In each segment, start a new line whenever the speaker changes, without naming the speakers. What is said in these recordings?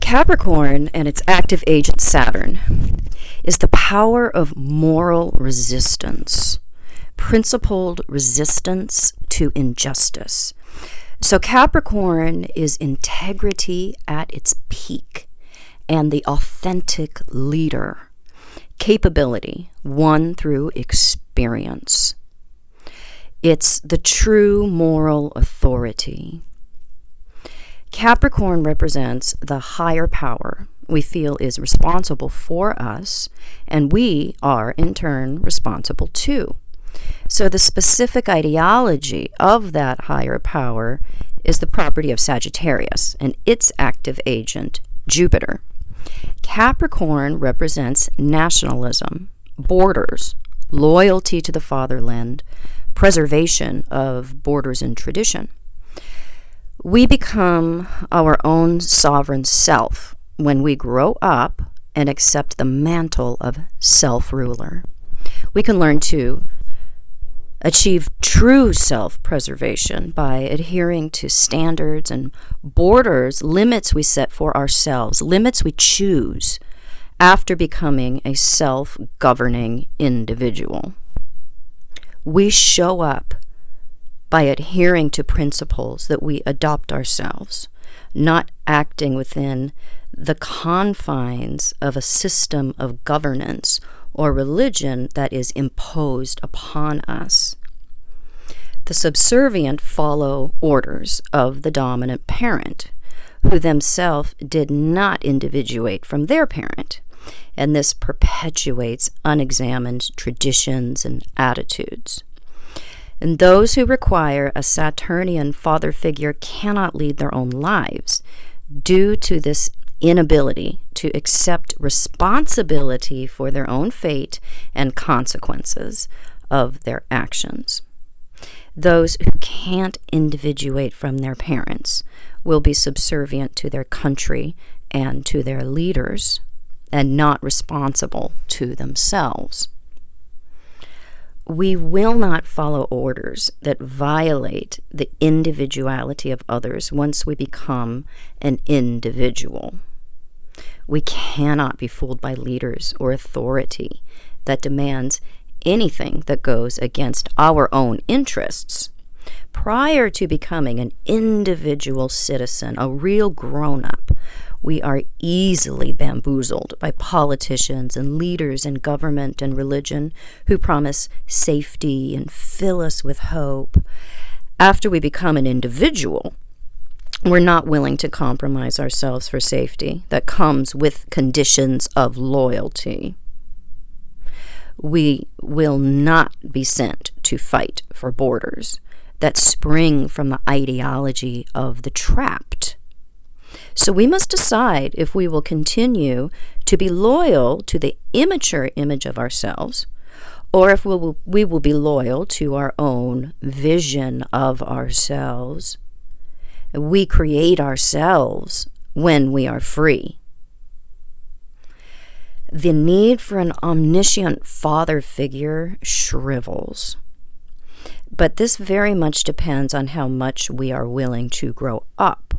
Capricorn and its active agent Saturn is the power of moral resistance, principled resistance to injustice. So Capricorn is integrity at its peak and the authentic leader, capability won through experience. It's the true moral authority. Capricorn represents the higher power we feel is responsible for us, and we are in turn responsible too. So the specific ideology of that higher power is the property of Sagittarius and its active agent, Jupiter. Capricorn represents nationalism, borders, loyalty to the fatherland, preservation of borders and tradition. We become our own sovereign self when we grow up and accept the mantle of self-ruler. We can learn to achieve true self-preservation by adhering to standards and borders, limits we set for ourselves, limits we choose after becoming a self-governing individual. We show up by adhering to principles that we adopt ourselves, not acting within the confines of a system of governance or religion that is imposed upon us. The subservient follow orders of the dominant parent, who themselves did not individuate from their parent, and this perpetuates unexamined traditions and attitudes. And those who require a Saturnian father figure cannot lead their own lives due to this inability to accept responsibility for their own fate and consequences of their actions. Those who can't individuate from their parents will be subservient to their country and to their leaders, and not responsible to themselves. We will not follow orders that violate the individuality of others once we become an individual. We cannot be fooled by leaders or authority that demands anything that goes against our own interests. Prior to becoming an individual citizen, a real grown-up, we are easily bamboozled by politicians and leaders in government and religion who promise safety and fill us with hope. After we become an individual, we're not willing to compromise ourselves for safety that comes with conditions of loyalty. We will not be sent to fight for borders that spring from the ideology of the trapped. So we must decide if we will continue to be loyal to the immature image of ourselves, or if we will be loyal to our own vision of ourselves. We create ourselves when we are free. The need for an omniscient father figure shrivels. But this very much depends on how much we are willing to grow up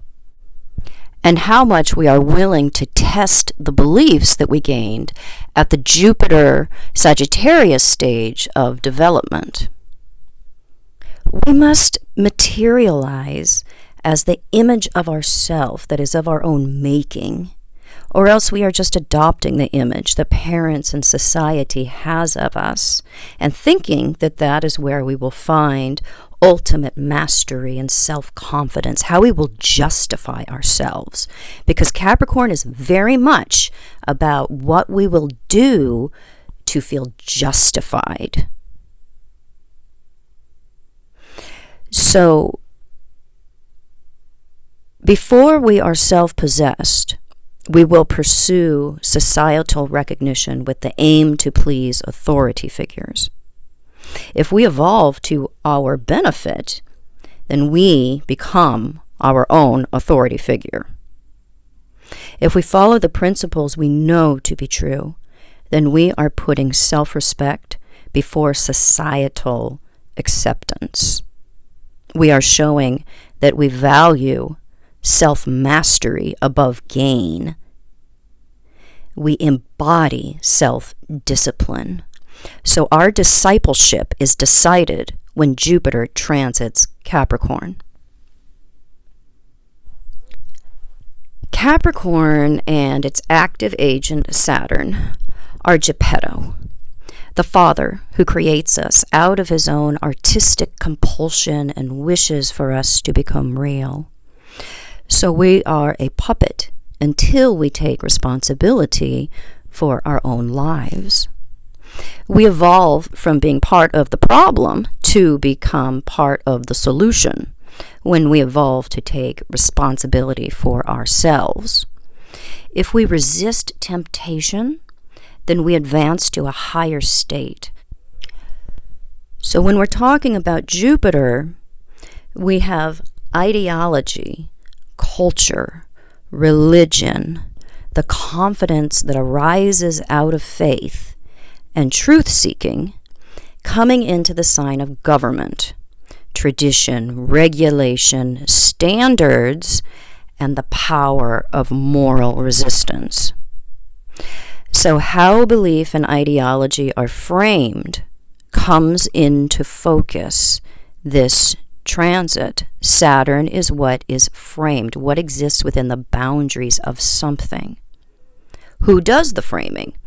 and how much we are willing to test the beliefs that we gained at the Jupiter-Sagittarius stage of development. We must materialize as the image of ourself that is of our own making, or else we are just adopting the image that parents and society has of us and thinking that that is where we will find ultimate mastery and self-confidence, how we will justify ourselves. Because Capricorn is very much about what we will do to feel justified. So, before we are self-possessed, we will pursue societal recognition with the aim to please authority figures. If we evolve to our benefit, then we become our own authority figure. If we follow the principles we know to be true, then we are putting self-respect before societal acceptance. We are showing that we value self-mastery above gain. We embody self-discipline. So our discipleship is decided when Jupiter transits Capricorn. Capricorn and its active agent Saturn are Geppetto, the father who creates us out of his own artistic compulsion and wishes for us to become real. So we are a puppet until we take responsibility for our own lives. We evolve from being part of the problem to become part of the solution when we evolve to take responsibility for ourselves. If we resist temptation, then we advance to a higher state. So when we're talking about Jupiter, we have ideology, culture, religion, the confidence that arises out of faith, and truth-seeking coming into the sign of government, tradition, regulation, standards, and the power of moral resistance. So how belief and ideology are framed comes into focus this transit. Saturn is what is framed, what exists within the boundaries of something. Who does the framing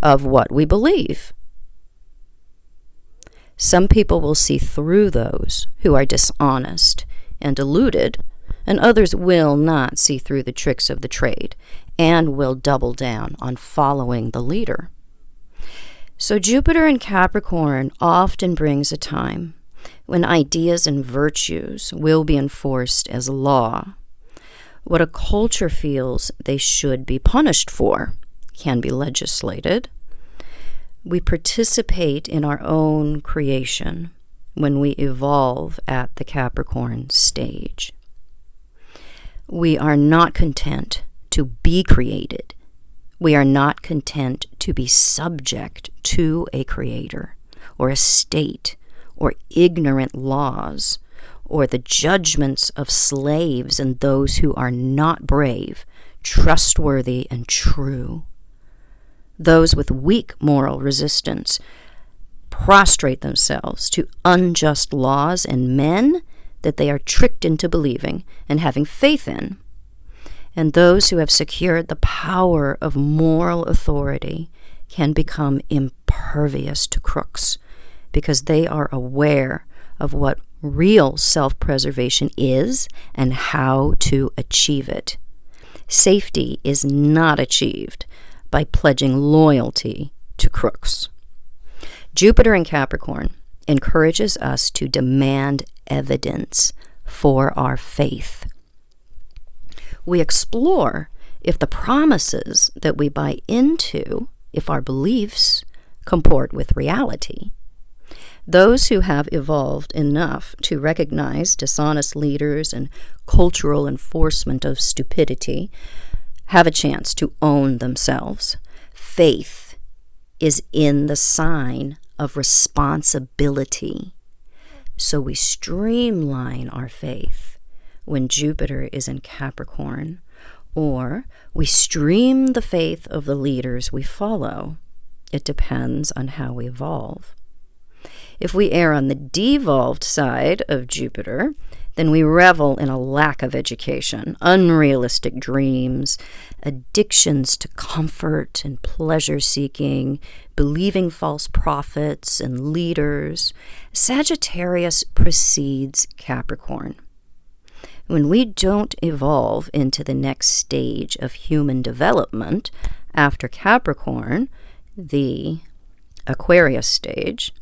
of what we believe? Some people will see through those who are dishonest and deluded, and others will not see through the tricks of the trade and will double down on following the leader. So Jupiter in Capricorn often brings a time when ideas and virtues will be enforced as law. What a culture feels they should be punished for can be legislated. We participate in our own creation when we evolve at the Capricorn stage. We are not content to be created. We are not content to be subject to a creator or a state or ignorant laws or the judgments of slaves and those who are not brave, trustworthy, and true. Those with weak moral resistance prostrate themselves to unjust laws and men that they are tricked into believing and having faith in. And those who have secured the power of moral authority can become impervious to crooks because they are aware of what real self-preservation is and how to achieve it. Safety is not achieved by pledging loyalty to crooks. Jupiter in Capricorn encourages us to demand evidence for our faith. We explore if the promises that we buy into, if our beliefs comport with reality. Those who have evolved enough to recognize dishonest leaders and cultural enforcement of stupidity have a chance to own themselves. Faith is in the sign of responsibility. So we streamline our faith when Jupiter is in Capricorn, or we stream the faith of the leaders we follow. It depends on how we evolve. If we err on the devolved side of Jupiter, then we revel in a lack of education, unrealistic dreams, addictions to comfort and pleasure-seeking, believing false prophets and leaders. Sagittarius precedes Capricorn. When we don't evolve into the next stage of human development after Capricorn, the Aquarius stage,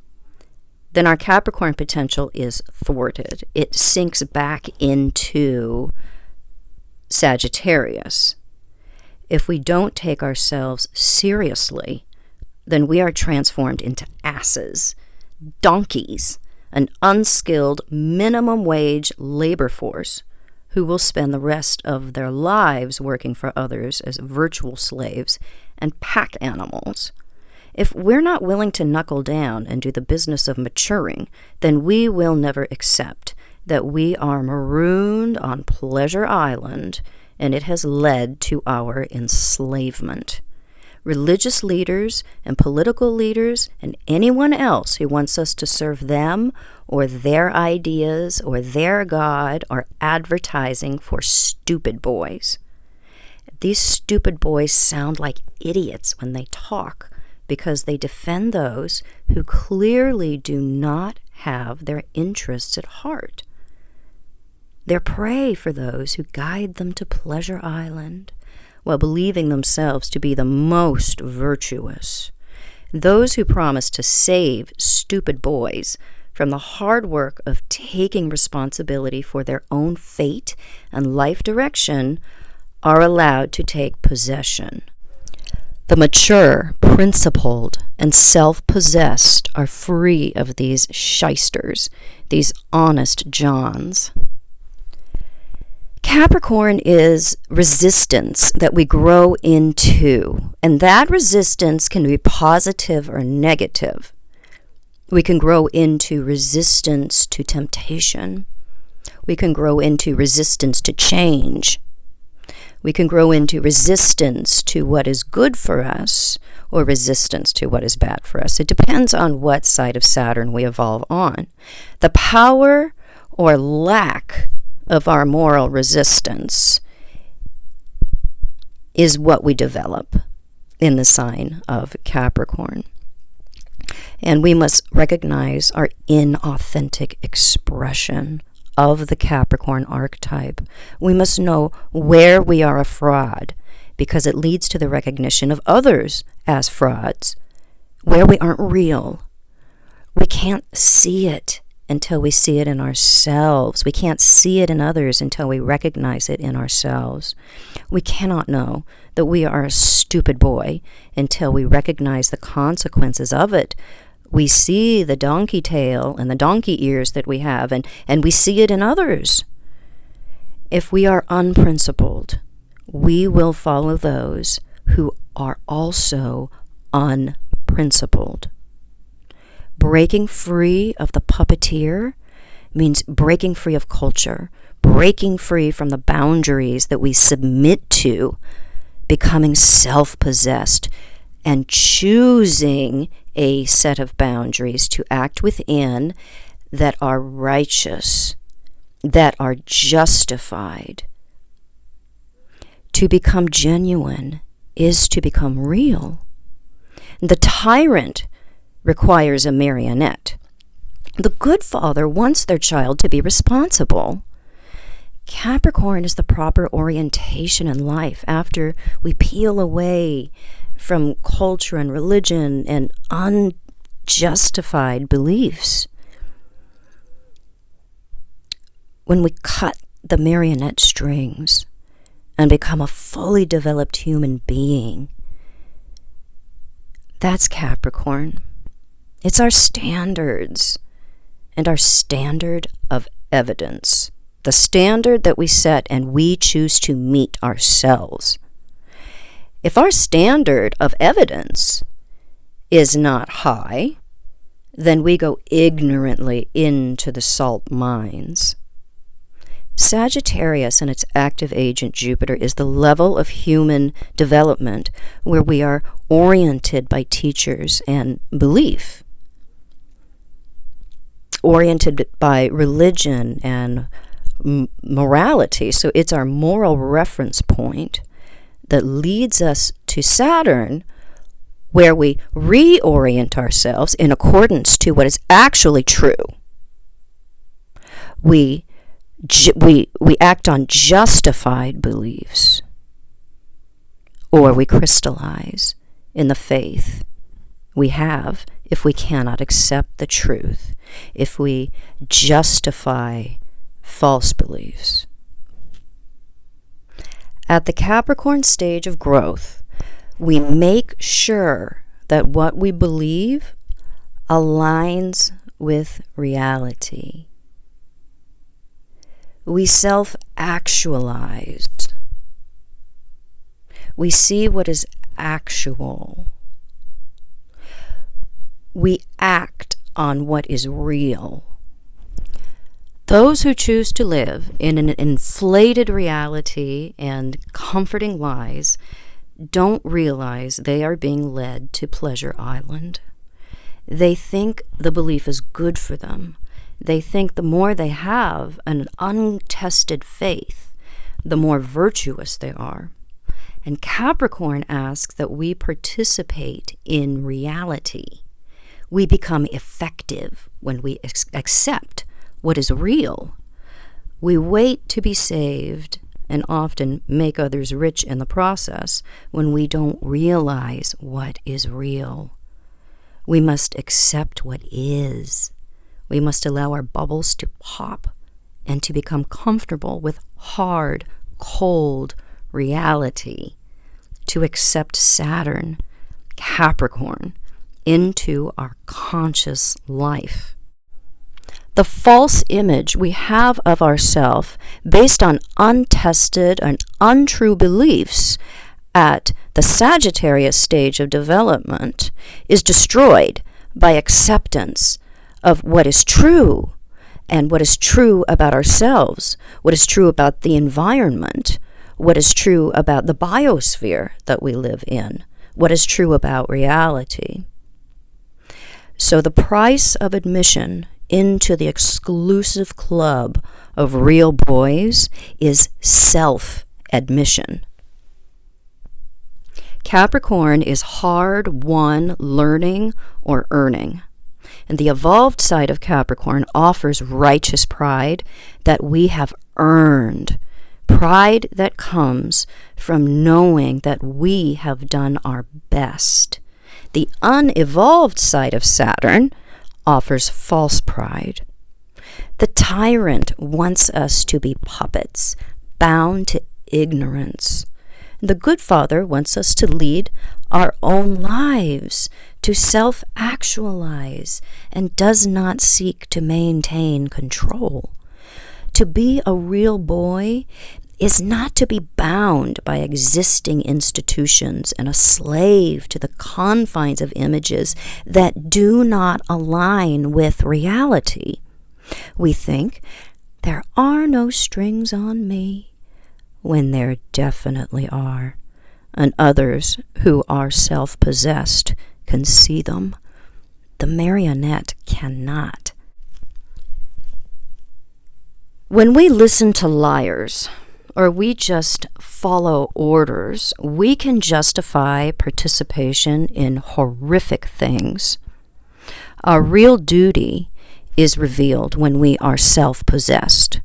then our Capricorn potential is thwarted. It sinks back into Sagittarius. If we don't take ourselves seriously, then we are transformed into asses, donkeys, an unskilled minimum wage labor force who will spend the rest of their lives working for others as virtual slaves and pack animals. If we're not willing to knuckle down and do the business of maturing, then we will never accept that we are marooned on Pleasure Island, and it has led to our enslavement. Religious leaders and political leaders and anyone else who wants us to serve them or their ideas or their God are advertising for stupid boys. These stupid boys sound like idiots when they talk because they defend those who clearly do not have their interests at heart. They're prey for those who guide them to Pleasure Island while believing themselves to be the most virtuous. Those who promise to save stupid boys from the hard work of taking responsibility for their own fate and life direction are allowed to take possession. The mature, principled, and self-possessed are free of these shysters, these honest Johns. Capricorn is resistance that we grow into, and that resistance can be positive or negative. We can grow into resistance to temptation. We can grow into resistance to change. We can grow into resistance to what is good for us or resistance to what is bad for us. It depends on what side of Saturn we evolve on. The power or lack of our moral resistance is what we develop in the sign of Capricorn. And we must recognize our inauthentic expression of the Capricorn archetype. We must know where we are a fraud because it leads to the recognition of others as frauds, where we aren't real. We can't see it until we see it in ourselves. We can't see it in others until we recognize it in ourselves. We cannot know that we are a stupid boy until we recognize the consequences of it. We see the donkey tail and the donkey ears that we have, and we see it in others. If we are unprincipled, we will follow those who are also unprincipled. Breaking free of the puppeteer means breaking free of culture, breaking free from the boundaries that we submit to, becoming self-possessed, and choosing a set of boundaries to act within that are righteous, that are justified. To become genuine is to become real. The tyrant requires a marionette. The good father wants their child to be responsible. Capricorn is the proper orientation in life after we peel away from culture and religion and unjustified beliefs. When we cut the marionette strings and become a fully developed human being, that's Capricorn. It's our standards and our standard of evidence, the standard that we set and we choose to meet ourselves. If our standard of evidence is not high, then we go ignorantly into the salt mines. Sagittarius and its active agent Jupiter is the level of human development where we are oriented by teachers and belief, oriented by religion and morality. So it's our moral reference point that leads us to Saturn, where we reorient ourselves in accordance to what is actually true. We act on justified beliefs, or we crystallize in the faith we have if we cannot accept the truth, if we justify false beliefs. At the Capricorn stage of growth, we make sure that what we believe aligns with reality. We self-actualize. We see what is actual. We act on what is real. Those who choose to live in an inflated reality and comforting lies don't realize they are being led to Pleasure Island. They think the belief is good for them. They think the more they have an untested faith, the more virtuous they are. And Capricorn asks that we participate in reality. We become effective when we accept what is real. We wait to be saved and often make others rich in the process when we don't realize what is real. We must accept what is. We must allow our bubbles to pop and to become comfortable with hard, cold reality, to accept Saturn, Capricorn, into our conscious life. The false image we have of ourselves based on untested and untrue beliefs at the Sagittarius stage of development is destroyed by acceptance of what is true and what is true about ourselves, what is true about the environment, what is true about the biosphere that we live in, what is true about reality. So the price of admission into the exclusive club of real boys is self-admission. Capricorn is hard-won learning or earning. And the evolved side of Capricorn offers righteous pride that we have earned. Pride that comes from knowing that we have done our best. The unevolved side of Saturn offers false pride. The tyrant wants us to be puppets, bound to ignorance. The good father wants us to lead our own lives, to self-actualize, and does not seek to maintain control. To be a real boy is not to be bound by existing institutions and a slave to the confines of images that do not align with reality. We think there are no strings on me, when there definitely are, and others who are self-possessed can see them. The marionette cannot. When we listen to liars, or we just follow orders, we can justify participation in horrific things. Our real duty is revealed when we are self-possessed.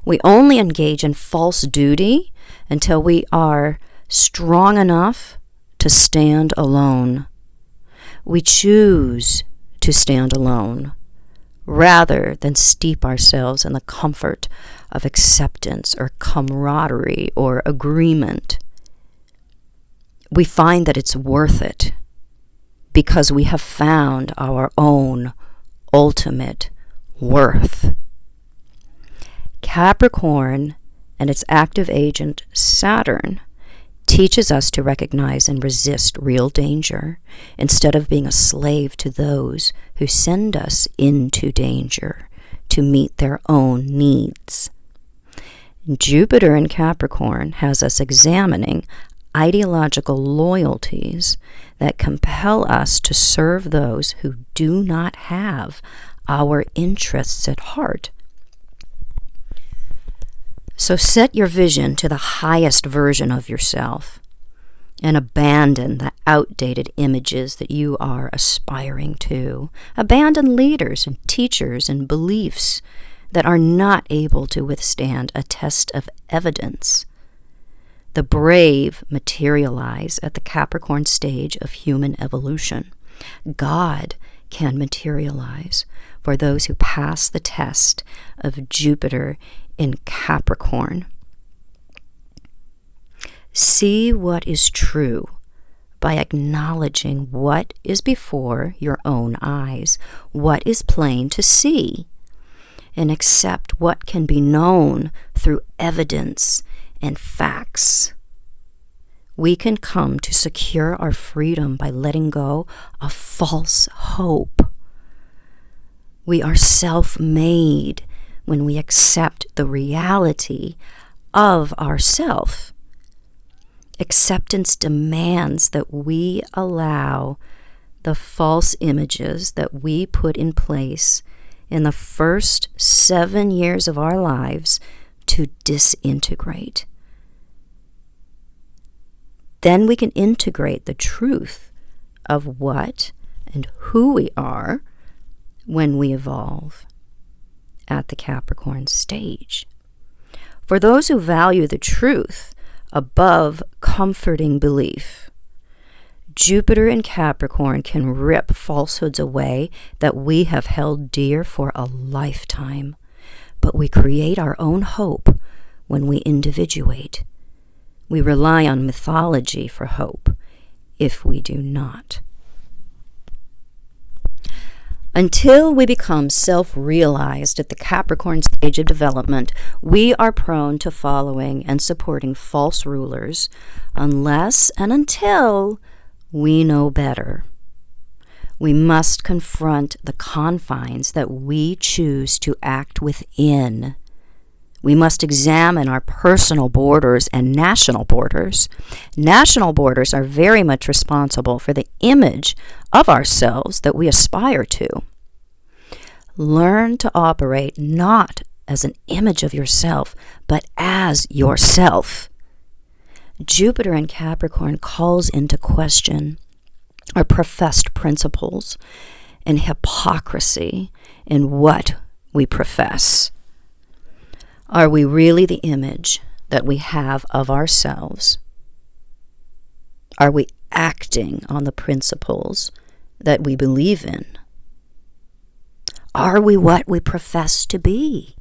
We only engage in false duty until we are strong enough to stand alone. We choose to stand alone rather than steep ourselves in the comfort of acceptance or camaraderie or agreement. We find that it's worth it because we have found our own ultimate worth. Capricorn and its active agent Saturn teaches us to recognize and resist real danger instead of being a slave to those who send us into danger to meet their own needs. Jupiter in Capricorn has us examining ideological loyalties that compel us to serve those who do not have our interests at heart. So set your vision to the highest version of yourself and abandon the outdated images that you are aspiring to. Abandon leaders and teachers and beliefs that are not able to withstand a test of evidence. The brave materialize at the Capricorn stage of human evolution. God can materialize for those who pass the test of Jupiter in Capricorn. See what is true by acknowledging what is before your own eyes, what is plain to see, and accept what can be known through evidence and facts. We can come to secure our freedom by letting go of false hope. We are self-made. when we accept the reality of ourself. Acceptance demands that we allow the false images that we put in place in the first 7 years of our lives to disintegrate. Then we can integrate the truth of what and who we are when we evolve at the Capricorn stage. For those who value the truth above comforting belief, Jupiter in Capricorn can rip falsehoods away that we have held dear for a lifetime. But we create our own hope when we individuate. We rely on mythology for hope if we do not. Until we become self-realized at the Capricorn stage of development, we are prone to following and supporting false rulers unless and until we know better. We must confront the confines that we choose to act within. We must examine our personal borders and national borders. National borders are very much responsible for the image of ourselves that we aspire to. Learn to operate not as an image of yourself, but as yourself. Jupiter in Capricorn calls into question our professed principles and hypocrisy in what we profess. Are we really the image that we have of ourselves? Are we acting on the principles that we believe in? Are we what we profess to be?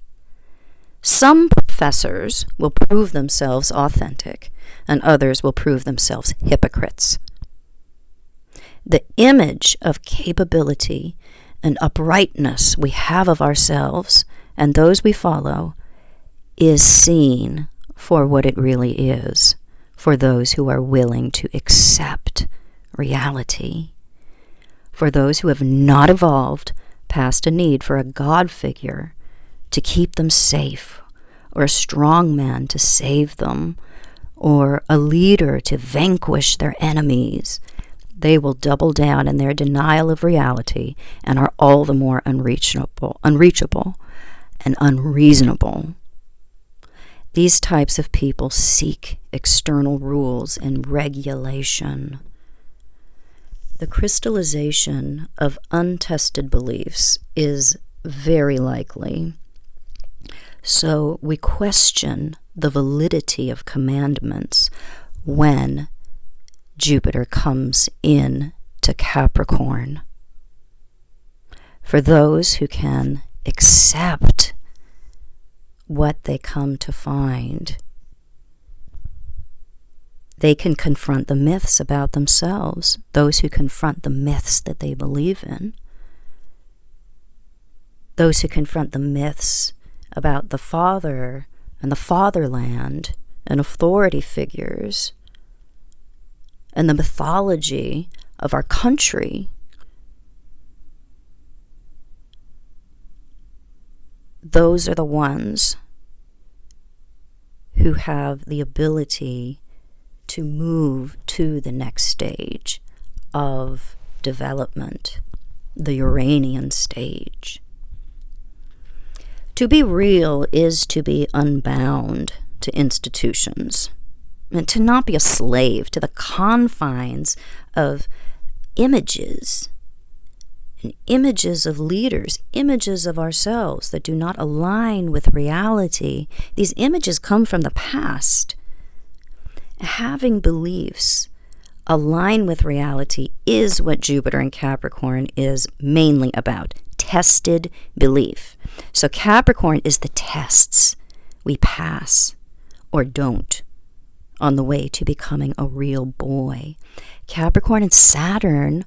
Some professors will prove themselves authentic, and others will prove themselves hypocrites. The image of capability and uprightness we have of ourselves and those we follow is seen for what it really is for those who are willing to accept reality. For those who have not evolved past a need for a God figure to keep them safe, or a strong man to save them, or a leader to vanquish their enemies, they will double down in their denial of reality and are all the more unreachable and unreasonable. These types of people seek external rules and regulation. The crystallization of untested beliefs is very likely. So we question the validity of commandments when Jupiter comes in to Capricorn. For those who can accept what they come to find, they can confront the myths about themselves, those who confront the myths that they believe in, those who confront the myths about the father and the fatherland and authority figures and the mythology of our country. Those are the ones who have the ability to move to the next stage of development, the Uranian stage. To be real is to be unbound to institutions, and to not be a slave to the confines of images, and images of leaders, images of ourselves that do not align with reality. These images come from the past. Having beliefs align with reality is what Jupiter in Capricorn is mainly about. Tested belief. So Capricorn is the tests we pass or don't on the way to becoming a real boy. Capricorn and Saturn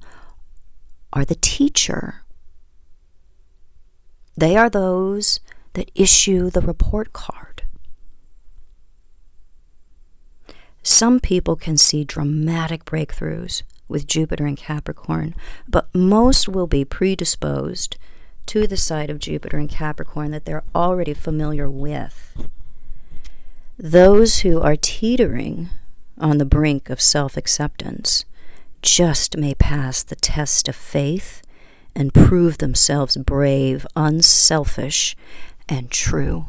are the teacher. They are those that issue the report card. Some people can see dramatic breakthroughs with Jupiter in Capricorn, but most will be predisposed to the side of Jupiter and Capricorn that they're already familiar with. Those who are teetering on the brink of self-acceptance just may pass the test of faith and prove themselves brave, unselfish, and true.